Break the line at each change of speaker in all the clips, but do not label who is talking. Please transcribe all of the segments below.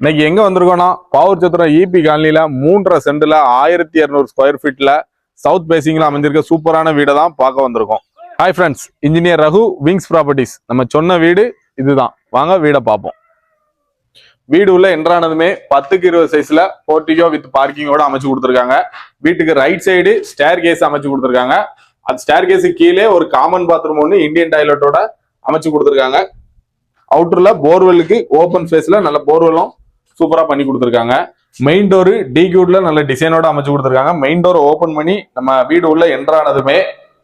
இன்னைக்கு எங்க வந்திருக்கோம்னா பாவூர் சத்திரம் EB காலனில 3.5 சென்ட்ல 1200 square ஃபீட்ல south பேசிங்ல அமைஞ்சிருக்க சூப்பரான வீடை தான் பார்க்க வந்திருக்கோம். Hi friends, engineer Raghu, wings properties. நம்ம சொன்ன வீடு இதுதான். வாங்க வீடை பார்ப்போம். வீடு உள்ள என்ட்ரானதுமே 10க்கு 20 சைஸ்ல போர்ட்டிகோ வித் பார்க்கிங்கோட அமைச்சு கொடுத்துருக்காங்க. வீட்டுக்கு ரைட் சைடு ஸ்டேர் கேஸ் அமைச்சு கொடுத்துருக்காங்க. அது ஸ்டேர் கேஸுக்கு கீழே ஒரு காமன் பாத்ரூம் ஒன்று இந்தியன் டாய்லெட்டோட அமைச்சு கொடுத்துருக்காங்க. அவுட்டர்ல போர்வெலுக்கு ஓபன் ஸ்பேஸ்ல நல்ல போர்வெலும் சூப்பரா பண்ணி கொடுத்துருக்காங்க. மெயின் டோர் டிக்யூட்ல நல்ல டிசைனோட அமைச்சு கொடுத்துருக்காங்க. மெயின் டோர் ஓபன் பண்ணி நம்ம வீடு உள்ள என்ட்ரானதுமே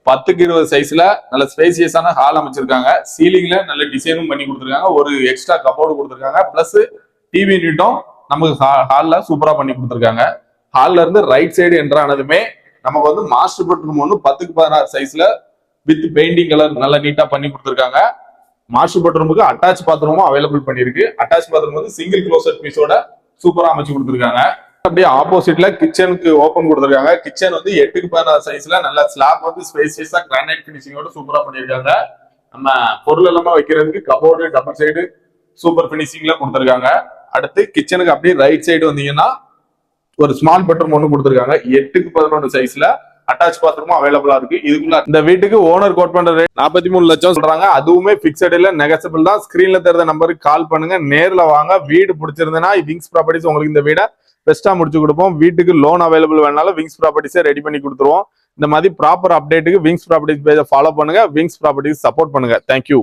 10க்கு 20 சைஸ்ல நல்ல ஸ்பேசியஸான ஹால் அமைச்சிருக்காங்க. சீலிங்ல நல்ல டிசைனும் பண்ணி கொடுத்துருக்காங்க. ஒரு எக்ஸ்ட்ரா கபோர்டு கொடுத்துருக்காங்க. பிளஸ் டிவி யூனிட்டும் நமக்கு ஹால்ல சூப்பரா பண்ணி கொடுத்துருக்காங்க. ஹால்ல இருந்து ரைட் சைடு என்ட்ரானதுமே நமக்கு வந்து மாஸ்டர் பெட்ரூம் ஒன்று 10க்கு 16 சைஸ்ல வித் பெயிண்டிங் கலர் நல்லா நீட்டா பண்ணி கொடுத்துருக்காங்க. மாஸ்டர் பெட்ரூமுக்கு அட்டாச் பாத்ரூமும் அவைலபிள் பண்ணிருக்கு. அட்டாச் பாத்ரூம் வந்து சிங்கிள் க்ளோசட் பீஸோட சூப்பரா அமைச்சு கொடுத்துருக்காங்க. அப்படியே ஆப்போசிட்ல கிச்சனுக்கு ஓபன் கொடுத்துருக்காங்க. கிச்சன் வந்து 8க்கு 16 சைஸ்ல நல்ல ஸ்லாப் வந்து ஸ்பேசியஸா கிரானைட் பினிஷிங்கோட சூப்பரா பண்ணிருக்காங்க. நம்ம பொருள் எல்லாமே வைக்கிறதுக்கு கபோர்டு டபுள் சைடு சூப்பர் பினிஷிங்ல கொடுத்துருக்காங்க. அடுத்து கிச்சனுக்கு அப்படியே ரைட் சைடு வந்தீங்கன்னா ஒரு ஸ்மால் பெட்ரூம் ஒன்று கொடுத்துருக்காங்க. 8க்கு 11 சைஸ்ல அட்டாச் பாத்ரூமும் அவைலபிளா இருக்கு. இதுக்குள்ள இந்த வீட்டுக்கு ஓனர் கோட் பண்ற ரேட் 43 லட்சம் சொல்றாங்க. அதுவுமே பிக்சட் இல்ல, நெகசபிள் தான். ஸ்கிரீன்ல தெரிந்த நம்பருக்கு கால் பண்ணுங்க, நேர்ல வாங்க. வீடு பிடிச்சிருந்தனா விங்ஸ் ப்ராப்பர்ட்டிஸ் உங்களுக்கு இந்த வீடை பெஸ்டா முடிச்சு கொடுப்போம். வீட்டுக்கு லோன் அவைலபிள் வேணாலும் விங்ஸ் ப்ராப்பர்ட்டிஸே ரெடி பண்ணி கொடுத்துருவோம். இந்த மாதிரி ப்ராப்பர் அப்டேட்டுக்கு விங்ஸ் ப்ராப்பர்ட்டிஸ் பேஜை ஃபாலோ பண்ணுங்க. விங்ஸ் ப்ராப்பர்ட்டிஸ் சப்போர்ட் பண்ணுங்க. தேங்க்யூ.